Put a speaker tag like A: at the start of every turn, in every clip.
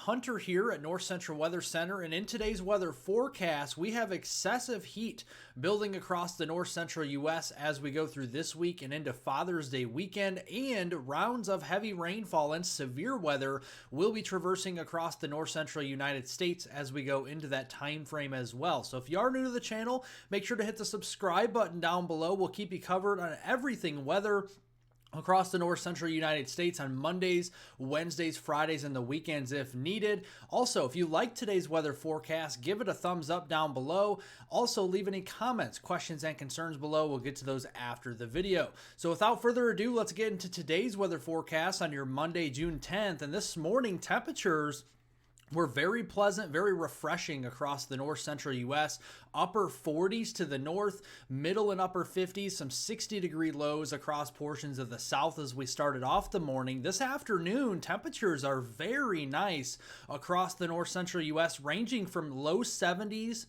A: Hunter here at North Central Weather Center, and in today's weather forecast, we have excessive heat building across the north central U.S. as we go through this week and into Father's Day weekend, and rounds of heavy rainfall and severe weather will be traversing across the north central United States as we go into that time frame as well. So if you are new to the channel, make sure to hit the subscribe button down below. We'll keep you covered on everything weather across the north central United States on Mondays, Wednesdays, Fridays, and the weekends if needed. Also, if you like today's weather forecast, give it a thumbs up down below. Also, leave any comments, questions, and concerns below. We'll get to those after the video. So without further ado, let's get into today's weather forecast on your Monday, June 10th. And this morning, temperatures were very pleasant, very refreshing across the north central U.S. Upper 40s to the north, middle and upper 50s, some 60-degree lows across portions of the south as we started off the morning. This afternoon, temperatures are very nice across the north central U.S., ranging from low 70s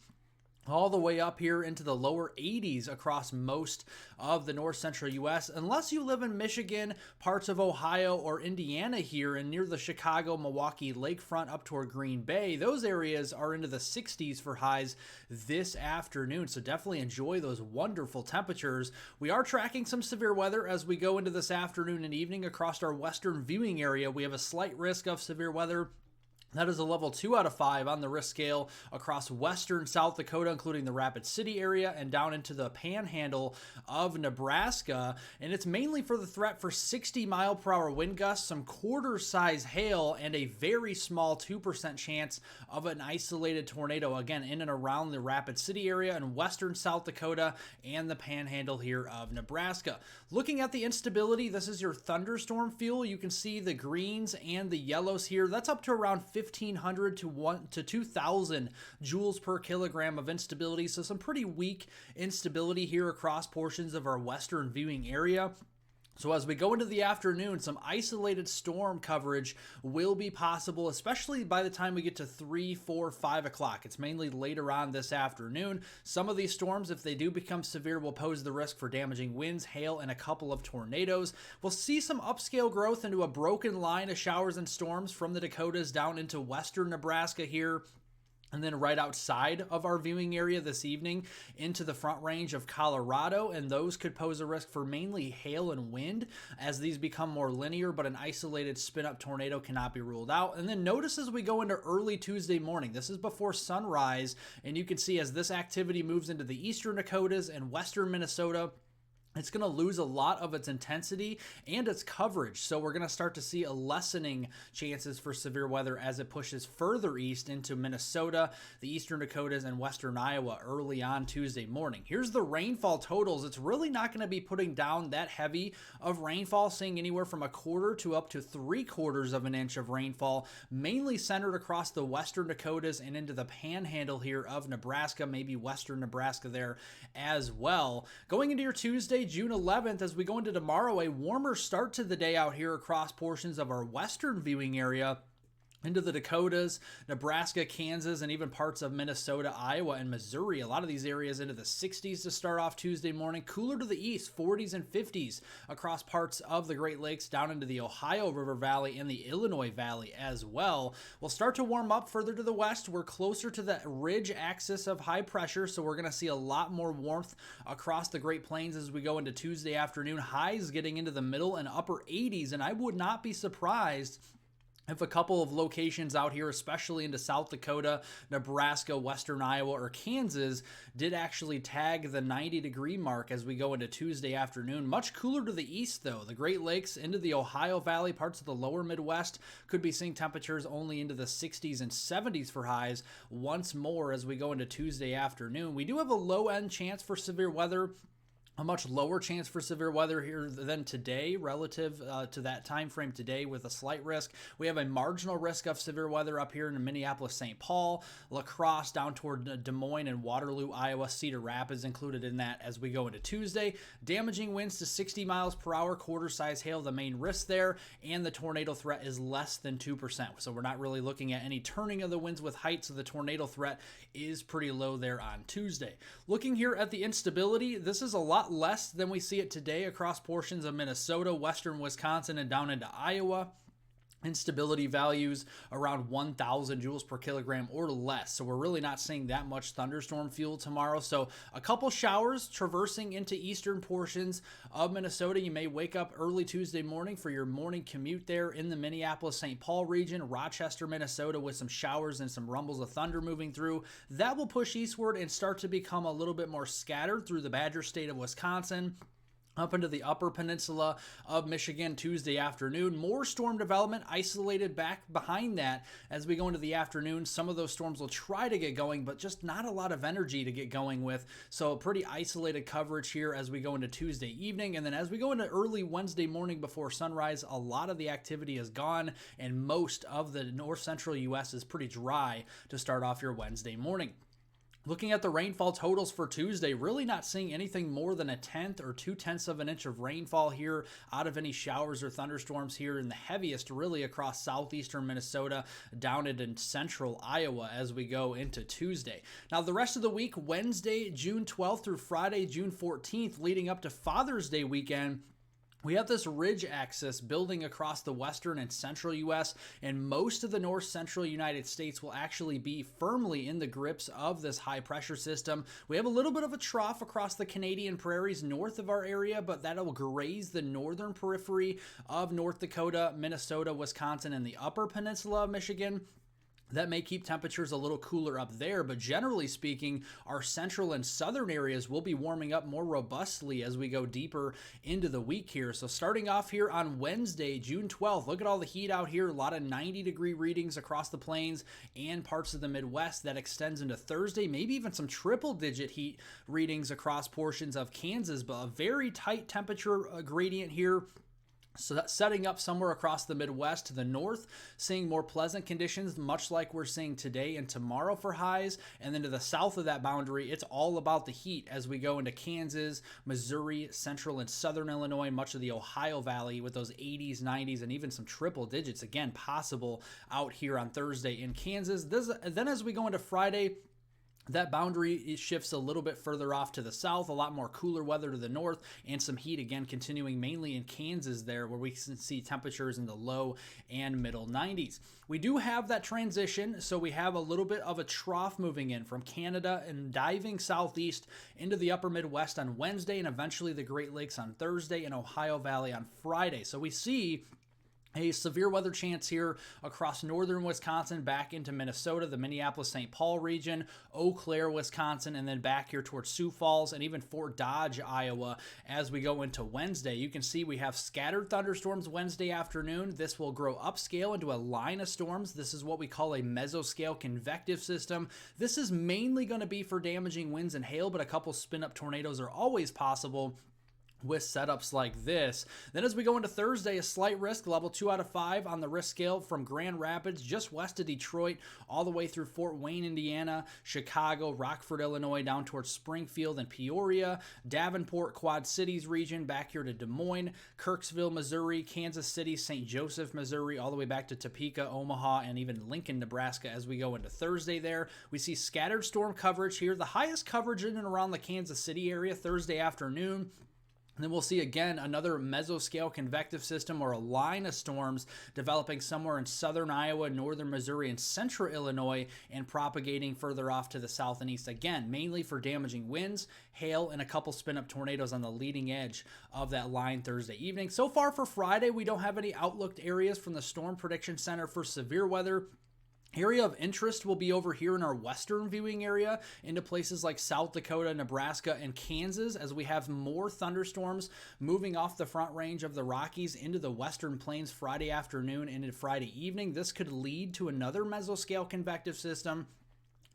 A: all the way up here into the lower 80s across most of the north central U.S. Unless you live in Michigan, parts of Ohio, or Indiana here and near the Chicago, Milwaukee lakefront up toward Green Bay, those areas are into the 60s for highs this afternoon. So definitely enjoy those wonderful temperatures. We are tracking some severe weather as we go into this afternoon and evening across our western viewing area. We have a slight risk of severe weather. That is a level 2 out of 5 on the risk scale across western South Dakota, including the Rapid City area and down into the panhandle of Nebraska. And it's mainly for the threat for 60-mile-per-hour wind gusts, some quarter-size hail, and a very small 2% chance of an isolated tornado, again, in and around the Rapid City area and western South Dakota and the panhandle here of Nebraska. Looking at the instability, this is your thunderstorm fuel. You can see the greens and the yellows here. That's up to around 1,500 to 2,000 joules per kilogram of instability. So some pretty weak instability here across portions of our western viewing area. So as we go into the afternoon, some isolated storm coverage will be possible, especially by the time we get to 3, 4, 5 o'clock. It's mainly later on this afternoon. Some of these storms, if they do become severe, will pose the risk for damaging winds, hail, and a couple of tornadoes. We'll see some upscale growth into a broken line of showers and storms from the Dakotas down into western Nebraska here. And then right outside of our viewing area this evening into the front range of Colorado, and those could pose a risk for mainly hail and wind as these become more linear, but an isolated spin-up tornado cannot be ruled out. And then notice as we go into early Tuesday morning, this is before sunrise, and you can see as this activity moves into the eastern Dakotas and western Minnesota, it's going to lose a lot of its intensity and its coverage. So we're going to start to see a lessening chances for severe weather as it pushes further east into Minnesota, the eastern Dakotas, and western Iowa early on Tuesday morning. Here's the rainfall totals. It's really not going to be putting down that heavy of rainfall, seeing anywhere from a quarter to up to 3/4 of an inch of rainfall, mainly centered across the western Dakotas and into the panhandle here of Nebraska, maybe western Nebraska there as well. Going into your Tuesday, June 11th, as we go into tomorrow, a warmer start to the day out here across portions of our western viewing area into the Dakotas, Nebraska, Kansas, and even parts of Minnesota, Iowa, and Missouri. A lot of these areas into the 60s to start off Tuesday morning. Cooler to the east, 40s and 50s across parts of the Great Lakes down into the Ohio River Valley and the Illinois Valley as well. We'll start to warm up further to the west. We're closer to the ridge axis of high pressure, so we're going to see a lot more warmth across the Great Plains as we go into Tuesday afternoon. Highs getting into the middle and upper 80s, and I would not be surprised if a couple of locations out here, especially into South Dakota, Nebraska, western Iowa, or Kansas, did actually tag the 90-degree mark as we go into Tuesday afternoon. Much cooler to the east, though. The Great Lakes into the Ohio Valley, parts of the lower Midwest, could be seeing temperatures only into the 60s and 70s for highs once more as we go into Tuesday afternoon. We do have a low-end chance for severe weather, a much lower chance for severe weather here than today relative to that time frame today with a slight risk. We have a marginal risk of severe weather up here in Minneapolis, St. Paul, La Crosse down toward Des Moines and Waterloo, Iowa. Cedar Rapids included in that as we go into Tuesday. Damaging winds to 60 miles per hour, quarter-size hail, the main risk there, and the tornado threat is less than 2%. So we're not really looking at any turning of the winds with height, so the tornado threat is pretty low there on Tuesday. Looking here at the instability, this is a lot less than we see it today across portions of Minnesota, western Wisconsin, and down into Iowa. instability values around 1,000 joules per kilogram or less. So we're really not seeing that much thunderstorm fuel tomorrow. So a couple showers traversing into eastern portions of Minnesota. You may wake up early Tuesday morning for your morning commute there in the Minneapolis-St. Paul region, Rochester, Minnesota, with some showers and some rumbles of thunder moving through. That will push eastward and start to become a little bit more scattered through the Badger State of Wisconsin, up into the upper peninsula of Michigan Tuesday afternoon. More storm development isolated back behind that as we go into the afternoon. Some of those storms will try to get going, but just not a lot of energy to get going with. So pretty isolated coverage here as we go into Tuesday evening. And then as we go into early Wednesday morning before sunrise, a lot of the activity is gone and most of the north central U.S. is pretty dry to start off your Wednesday morning. Looking at the rainfall totals for Tuesday, really not seeing anything more than a tenth or 2/10 of an inch of rainfall here out of any showers or thunderstorms here, in the heaviest really across southeastern Minnesota down into central Iowa as we go into Tuesday. Now the rest of the week, Wednesday, June 12th through Friday, June 14th, leading up to Father's Day weekend, we have this ridge axis building across the western and central U.S., and most of the north central United States will actually be firmly in the grips of this high pressure system. We have a little bit of a trough across the Canadian prairies north of our area, but that'll graze the northern periphery of North Dakota, Minnesota, Wisconsin, and the upper peninsula of Michigan. That may keep temperatures a little cooler up there, but generally speaking, our central and southern areas will be warming up more robustly as we go deeper into the week here. So starting off here on Wednesday, June 12th, look at all the heat out here. A lot of 90-degree readings across the plains and parts of the Midwest. That extends into Thursday, maybe even some triple-digit heat readings across portions of Kansas, but a very tight temperature gradient here. So that's setting up somewhere across the Midwest to the north, seeing more pleasant conditions, much like we're seeing today and tomorrow for highs. And then to the south of that boundary, it's all about the heat as we go into Kansas, Missouri, central and southern Illinois, much of the Ohio Valley with those 80s, 90s, and even some triple digits, again, possible out here on Thursday in Kansas. Then as we go into Friday, that boundary shifts a little bit further off to the south, a lot more cooler weather to the north, and some heat again continuing mainly in Kansas there, where we can see temperatures in the low and middle 90s. We do have that transition, so we have a little bit of a trough moving in from Canada and diving southeast into the upper Midwest on Wednesday, and eventually the Great Lakes on Thursday and Ohio Valley on Friday. So we see a severe weather chance here across northern Wisconsin, back into Minnesota, the Minneapolis-St. Paul region, Eau Claire, Wisconsin, and then back here towards Sioux Falls and even Fort Dodge, Iowa, as we go into Wednesday. You can see we have scattered thunderstorms Wednesday afternoon. This will grow upscale into a line of storms. This is what we call a mesoscale convective system. This is mainly going to be for damaging winds and hail, but a couple spin-up tornadoes are always possible with setups like this. Then as we go into Thursday, a slight risk, level 2 out of 5 on the risk scale from Grand Rapids, just west of Detroit, all the way through Fort Wayne, Indiana, Chicago, Rockford, Illinois, down towards Springfield and Peoria, Davenport, Quad Cities region, back here to Des Moines, Kirksville, Missouri, Kansas City, St. Joseph, Missouri, all the way back to Topeka, Omaha, and even Lincoln, Nebraska as we go into Thursday there. We see scattered storm coverage here, the highest coverage in and around the Kansas City area Thursday afternoon. And then we'll see again another mesoscale convective system or a line of storms developing somewhere in southern Iowa, northern Missouri, and central Illinois, and propagating further off to the south and east. Again, mainly for damaging winds, hail, and a couple spin-up tornadoes on the leading edge of that line Thursday evening. So far for Friday, we don't have any outlooked areas from the Storm Prediction Center for severe weather. Area of interest will be over here in our western viewing area into places like South Dakota, Nebraska, and Kansas, as we have more thunderstorms moving off the front range of the Rockies into the western plains Friday afternoon and into Friday evening. This could lead to another mesoscale convective system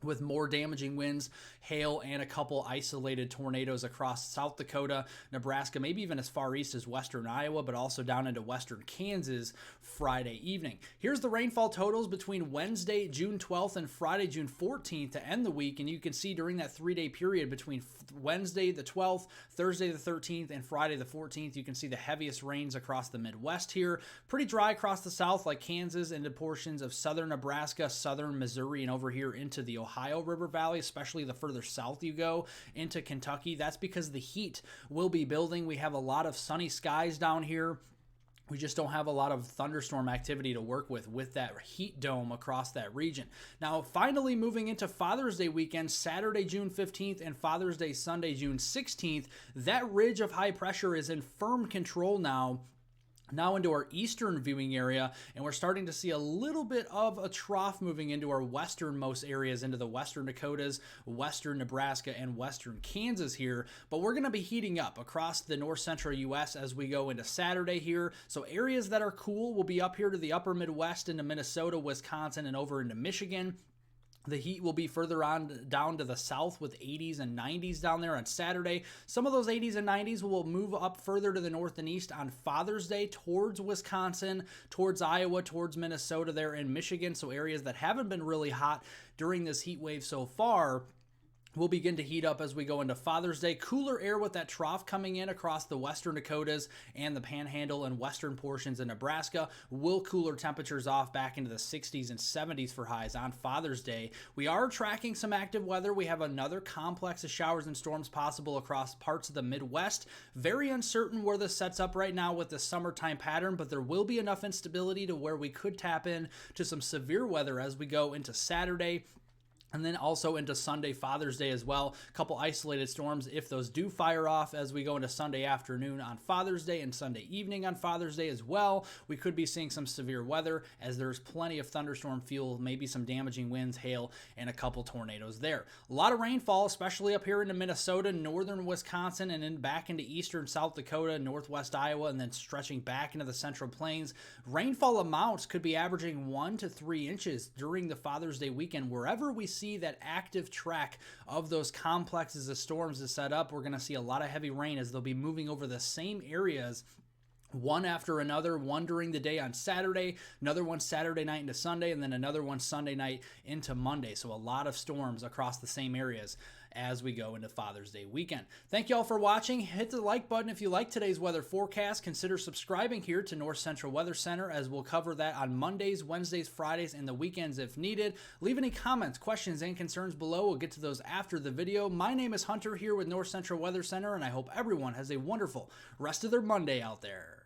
A: with more damaging winds, hail, and a couple isolated tornadoes across South Dakota, Nebraska, maybe even as far east as western Iowa, but also down into western Kansas Friday evening. Here's the rainfall totals between Wednesday, June 12th and Friday, June 14th to end the week, and you can see during that 3-day period between Wednesday the 12th, Thursday the 13th, and Friday the 14th, you can see the heaviest rains across the Midwest here. Pretty dry across the south like Kansas into portions of southern Nebraska, southern Missouri, and over here into the Ohio River Valley, especially the further south you go into Kentucky. That's because the heat will be building. We have a lot of sunny skies down here We just don't have a lot of thunderstorm activity to work with that heat dome across that region. Now, finally moving into Father's Day weekend, Saturday, June 15th and Father's Day, Sunday, June 16th, that ridge of high pressure is in firm control now into our eastern viewing area, and we're starting to see a little bit of a trough moving into our westernmost areas, into the western Dakotas, western Nebraska, and western Kansas here. But we're going to be heating up across the north central U.S. as we go into Saturday here. So areas that are cool will be up here to the upper Midwest, into Minnesota, Wisconsin, and over into Michigan. The heat will be further on down to the south with 80s and 90s down there on Saturday. Some of those 80s and 90s will move up further to the north and east on Father's Day towards Wisconsin, towards Iowa, towards Minnesota there in Michigan. So areas that haven't been really hot during this heat wave so far will begin to heat up as we go into Father's Day. Cooler air with that trough coming in across the western Dakotas and the Panhandle and western portions of Nebraska will cooler temperatures off back into the 60s and 70s for highs on Father's Day. We are tracking some active weather. We have another complex of showers and storms possible across parts of the Midwest. Very uncertain where this sets up right now with the summertime pattern, but there will be enough instability to where we could tap in to some severe weather as we go into Saturday. And then also into Sunday, Father's Day as well. A couple isolated storms, if those do fire off as we go into Sunday afternoon on Father's Day and Sunday evening on Father's Day as well, we could be seeing some severe weather as there's plenty of thunderstorm fuel, maybe some damaging winds, hail, and a couple tornadoes there. A lot of rainfall, especially up here into Minnesota, northern Wisconsin, and then back into eastern South Dakota, northwest Iowa, and then stretching back into the Central Plains. Rainfall amounts could be averaging 1 to 3 inches during the Father's Day weekend. Wherever we see that active track of those complexes of storms is set up, we're going to see a lot of heavy rain as they'll be moving over the same areas one after another, one during the day on Saturday, another one Saturday night into Sunday, and then another one Sunday night into Monday. So a lot of storms across the same areas as we go into Father's Day weekend. Thank you all for watching. Hit the like button if you like today's weather forecast. Consider subscribing here to North Central Weather Center as we'll cover that on Mondays, Wednesdays, Fridays, and the weekends if needed. Leave any comments, questions, and concerns below. We'll get to those after the video. My name is Hunter here with North Central Weather Center, and I hope everyone has a wonderful rest of their Monday out there.